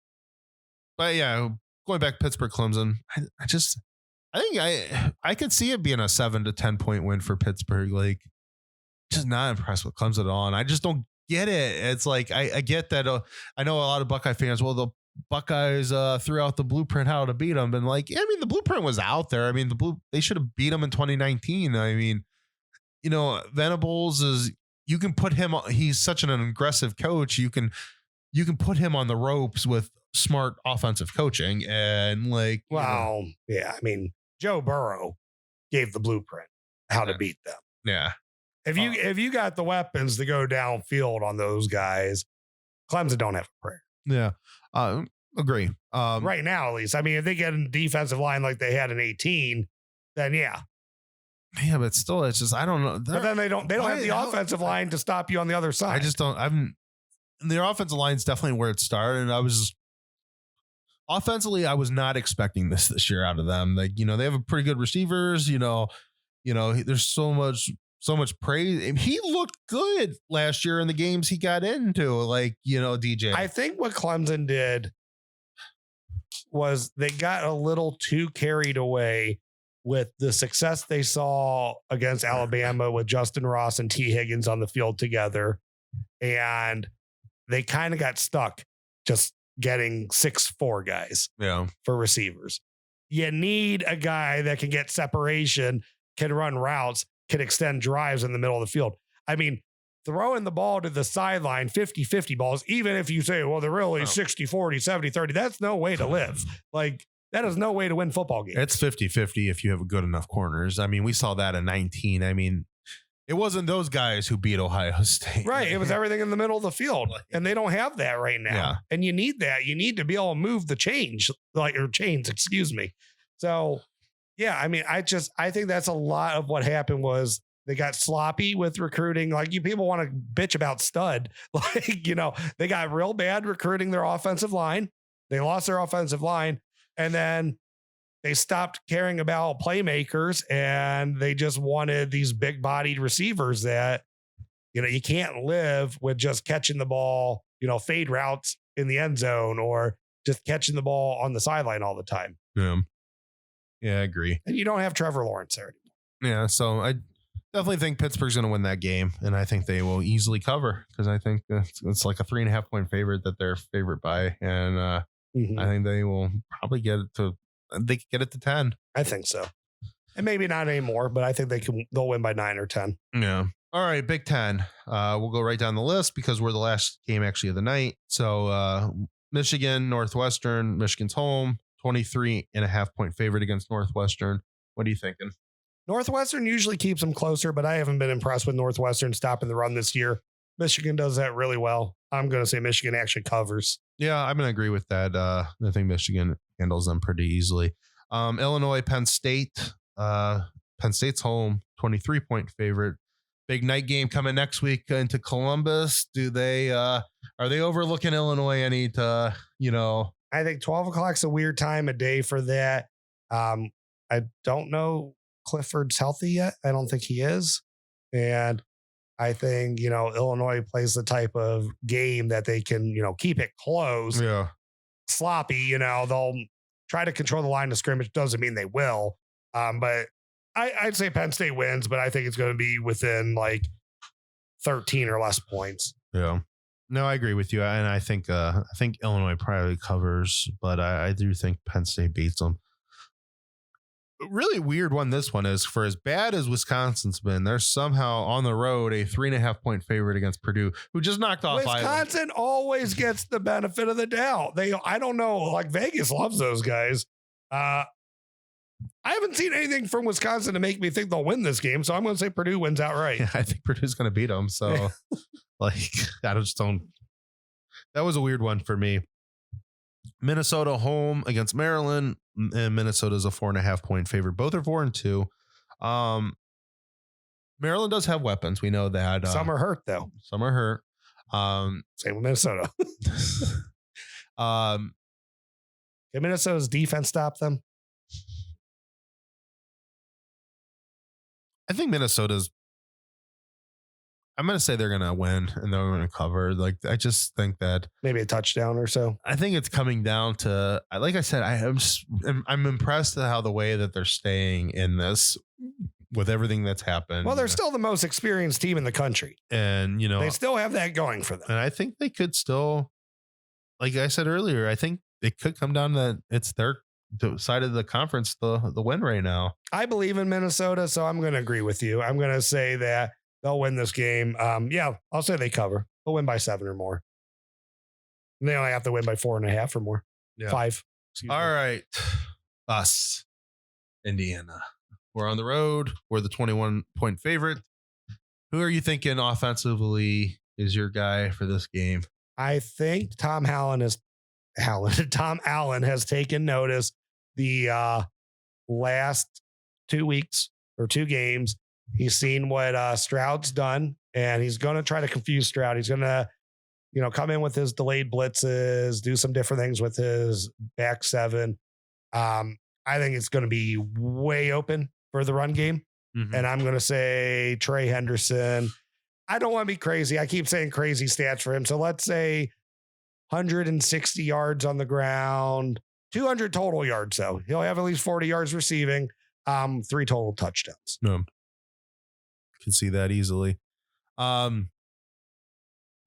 But yeah, going back Pittsburgh Clemson, I could see it being a 7 to 10 point win for Pittsburgh. Like, just not impressed with Clemson at all. And I just don't get it. It's like, I get that. I know a lot of Buckeye fans, well, the Buckeyes threw out the blueprint how to beat them. And the blueprint was out there. I mean, they should have beat them in 2019. I mean, Venables you can put him, he's such an aggressive coach. You can put him on the ropes with smart offensive coaching and yeah. I mean, Joe Burrow gave the blueprint how to beat them. Yeah. If you got the weapons to go downfield on those guys, Clemson don't have a prayer. Yeah. Agree. Right now, at least. I mean, if they get a defensive line like they had in 18, then yeah. Yeah, but still, it's just, I don't know. But then they don't have the offensive line to stop you on the other side. I just don't. Their offensive line is definitely where it started. And offensively, I was not expecting this year out of them. They have a pretty good receivers, there's so much praise. He looked good last year in the games he got into, DJ. I think what Clemson did was they got a little too carried away with the success they saw against Alabama with Justin Ross and T. Higgins on the field together. And they kind of got stuck just getting 6'4" guys for receivers. You need a guy that can get separation, can run routes, can extend drives in the middle of the field. I mean, throwing the ball to the sideline, 50-50 balls, even if you say, well, they're really 60-40, 70-30, that's no way to live. That is no way to win football games. It's 50-50 if you have good enough corners. I mean, we saw that in 19. I mean, it wasn't those guys who beat Ohio State. Right. It was everything in the middle of the field. And they don't have that right now. Yeah. And you need that. You need to be able to move the chains, excuse me. So, yeah, I mean, I think that's a lot of what happened was they got sloppy with recruiting. Like you people want to bitch about stud. Like, they got real bad recruiting their offensive line. They lost their offensive line and then they stopped caring about playmakers and they just wanted these big bodied receivers that, you can't live with just catching the ball, fade routes in the end zone or just catching the ball on the sideline all the time. Yeah, I agree. And you don't have Trevor Lawrence there anymore. Yeah, so I definitely think Pittsburgh's going to win that game, and I think they will easily cover because I think it's like a 3.5 point favorite that they're favored by, and I think they will probably get it to 10. I think so, and maybe not anymore, but I think they'll win by 9 or 10. Yeah. All right, Big Ten. We'll go right down the list because we're the last game actually of the night. So Michigan, Northwestern, Michigan's home. 23.5 point favorite against Northwestern. What are you thinking? Northwestern usually keeps them closer, but I haven't been impressed with Northwestern stopping the run this year. Michigan does that really well. I'm going to say Michigan actually covers. Yeah, I'm going to agree with that. I think Michigan handles them pretty easily. Illinois, Penn State. Penn State's home, 23 point favorite. Big night game coming next week into Columbus. Are they overlooking Illinois any to, I think 12 o'clock's a weird time of day for that. I don't know Clifford's healthy yet. I don't think he is. And I think, Illinois plays the type of game that they can, keep it close. Yeah. Sloppy, they'll try to control the line of scrimmage. Doesn't mean they will. But I'd say Penn State wins, but I think it's going to be within like 13 or less points. Yeah. No, I agree with you. And I think Illinois probably covers, but I do think Penn State beats them. Really weird one. This one is for as bad as Wisconsin's been. They're somehow on the road a 3.5 point favorite against Purdue, who just knocked off Wisconsin. Iowa. Always gets the benefit of the doubt. I don't know. Like Vegas loves those guys. I haven't seen anything from Wisconsin to make me think they'll win this game, so I'm going to say Purdue wins outright. Yeah, I think Purdue's going to beat them. So, I just don't. That was a weird one for me. Minnesota home against Maryland, and Minnesota's a 4.5 point favorite. Both are 4-2. Maryland does have weapons. We know that. Some are hurt though. Some are hurt. Same with Minnesota. Can Minnesota's defense stop them? I think Minnesota's. I'm going to say they're going to win and they're going to cover. Like, I just think that maybe a touchdown or so. I think it's coming down to, like I said, I'm impressed at how the way that they're staying in this with everything that's happened. Well, they're still the most experienced team in the country. And, they still have that going for them. And I think they could still, like I said earlier, I think it could come down to it's their side of the conference, the win right now. I believe in Minnesota, so I'm going to agree with you. I'm going to say that they'll win this game. Yeah, I'll say they cover. They'll win by 7 or more. And they only have to win by 4.5 or more. Yeah. 5. All right. Us, Indiana. We're on the road. We're the 21 point favorite. Who are you thinking offensively is your guy for this game? I think Tom Allen has taken notice the last 2 weeks or 2 games. He's seen what Stroud's done, and he's going to try to confuse Stroud. He's going to, come in with his delayed blitzes, do some different things with his back 7. I think it's going to be way open for the run game. Mm-hmm. And I'm going to say Trey Henderson. I don't want to be crazy. I keep saying crazy stats for him. So let's say 160 yards on the ground, 200 total yards, though. He'll have at least 40 yards receiving, 3 total touchdowns. No. Can see that easily.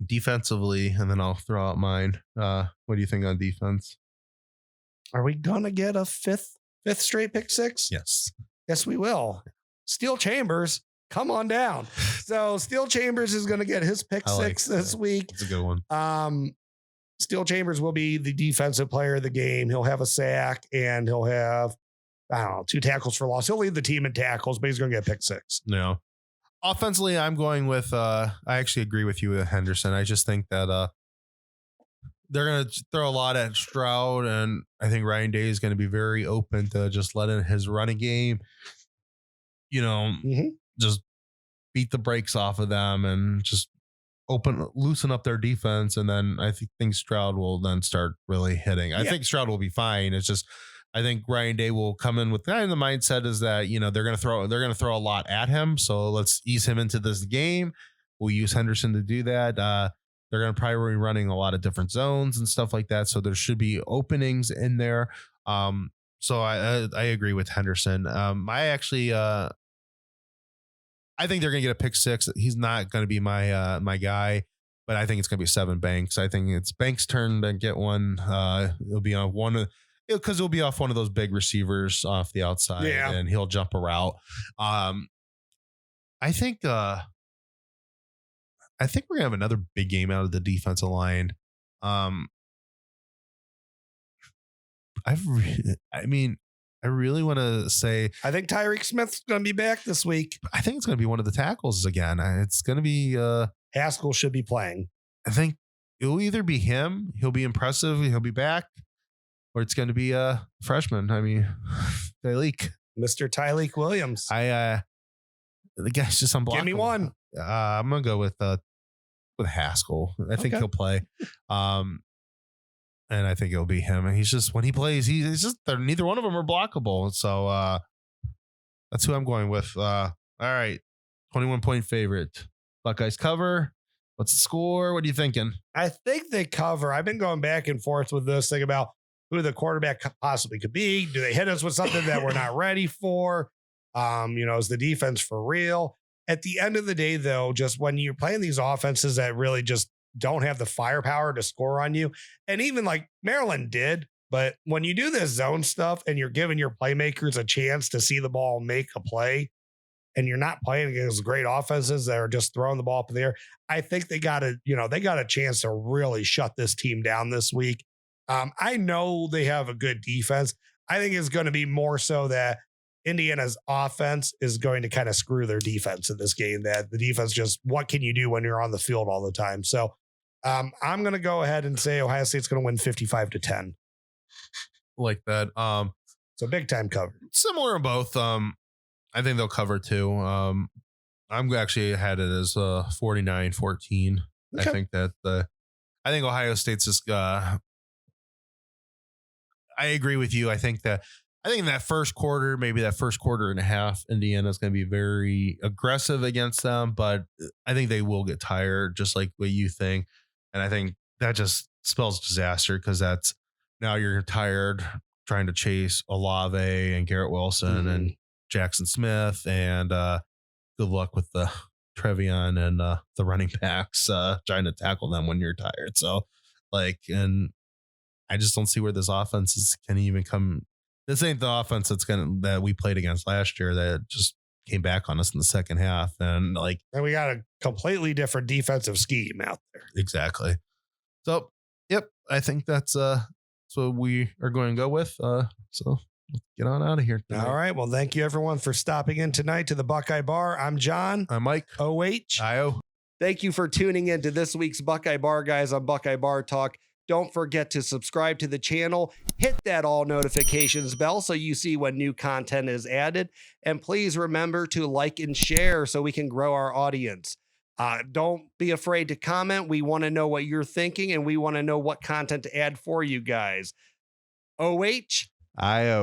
Defensively, and then I'll throw out mine. What do you think on defense? Are we gonna get a fifth straight pick 6? Yes, we will. Steel Chambers, come on down. So Steel Chambers is gonna get his pick 6 this week. It's a good one. Steel Chambers will be the defensive player of the game. He'll have a sack and he'll have 2 tackles for loss. He'll lead the team in tackles, but he's gonna get pick 6. No. Offensively, I'm going with, I actually agree with you with Henderson. I just think that they're going to throw a lot at Stroud, and I think Ryan Day is going to be very open to just letting his running game, just beat the brakes off of them and just loosen up their defense. And then I think Stroud will then start really hitting. I think Stroud will be fine. It's just, I think Ryan Day will come in with kind of the mindset is that, they're going to throw a lot at him. So let's ease him into this game. We'll use Henderson to do that. They're going to probably be running a lot of different zones and stuff like that. So there should be openings in there. So I agree with Henderson. I think they're going to get a pick six. He's not going to be my guy, but I think it's going to be 7 Banks. I think it's Banks' turn to get one. It'll be on one because it'll be off one of those big receivers off the outside, and he'll jump a route. I think we're going to have another big game out of the defensive line. I really want to say, I think Tyreek Smith's going to be back this week. I think it's going to be one of the tackles again. It's going to be Haskell should be playing. I think it'll either be him. He'll be impressive. He'll be back, or it's going to be a freshman. Tyleek. Mr. Tyleek Williams. The guy's just unblockable. Give me one. I'm going to go with Haskell. I think he'll play. And I think it'll be him. And he's just, when he plays, he's just, neither one of them are blockable. So that's who I'm going with. All right. 21-point favorite. Buckeyes cover. What's the score? What are you thinking? I think they cover. I've been going back and forth with this thing about who the quarterback possibly could be. Do they hit us with something that we're not ready for? Is the defense for real? At the end of the day, though, just when you're playing these offenses that really just don't have the firepower to score on you. And even like Maryland did, but when you do this zone stuff and you're giving your playmakers a chance to see the ball, make a play, and you're not playing against great offenses that are just throwing the ball up in the air, I think they got a chance to really shut this team down this week. I know they have a good defense. I think it's going to be more so that Indiana's offense is going to kind of screw their defense in this game, that the defense just, what can you do when you're on the field all the time? So I'm going to go ahead and say Ohio State's going to win 55-10. Like that. So big time cover. Similar in both. I think they'll cover too. I'm actually had it as 49-14. Okay. I think Ohio State's just I agree with you. I think in that first quarter, maybe that first quarter and a half, Indiana's going to be very aggressive against them, but I think they will get tired, just like what you think. And I think that just spells disaster, because that's, now you're tired trying to chase Olave and Garrett Wilson and Jackson Smith, and good luck with the Trevion and the running backs trying to tackle them when you're tired. So and I just don't see where this offense can even come. This ain't the offense that we played against last year that just came back on us in the second half. And we got a completely different defensive scheme out there. Exactly. So, yep, I think that's what we are going to go with. So let's get on out of here tonight. All right. Well, thank you everyone for stopping in tonight to the Buckeye Bar. I'm John. I'm Mike. OH. IO. Thank you for tuning in to this week's Buckeye Bar Guys on Buckeye Bar Talk. Don't forget to subscribe to the channel, hit that all notifications bell so you see when new content is added. And please remember to like and share so we can grow our audience. Don't be afraid to comment. We want to know what you're thinking, and we want to know what content to add for you guys. OH. IO.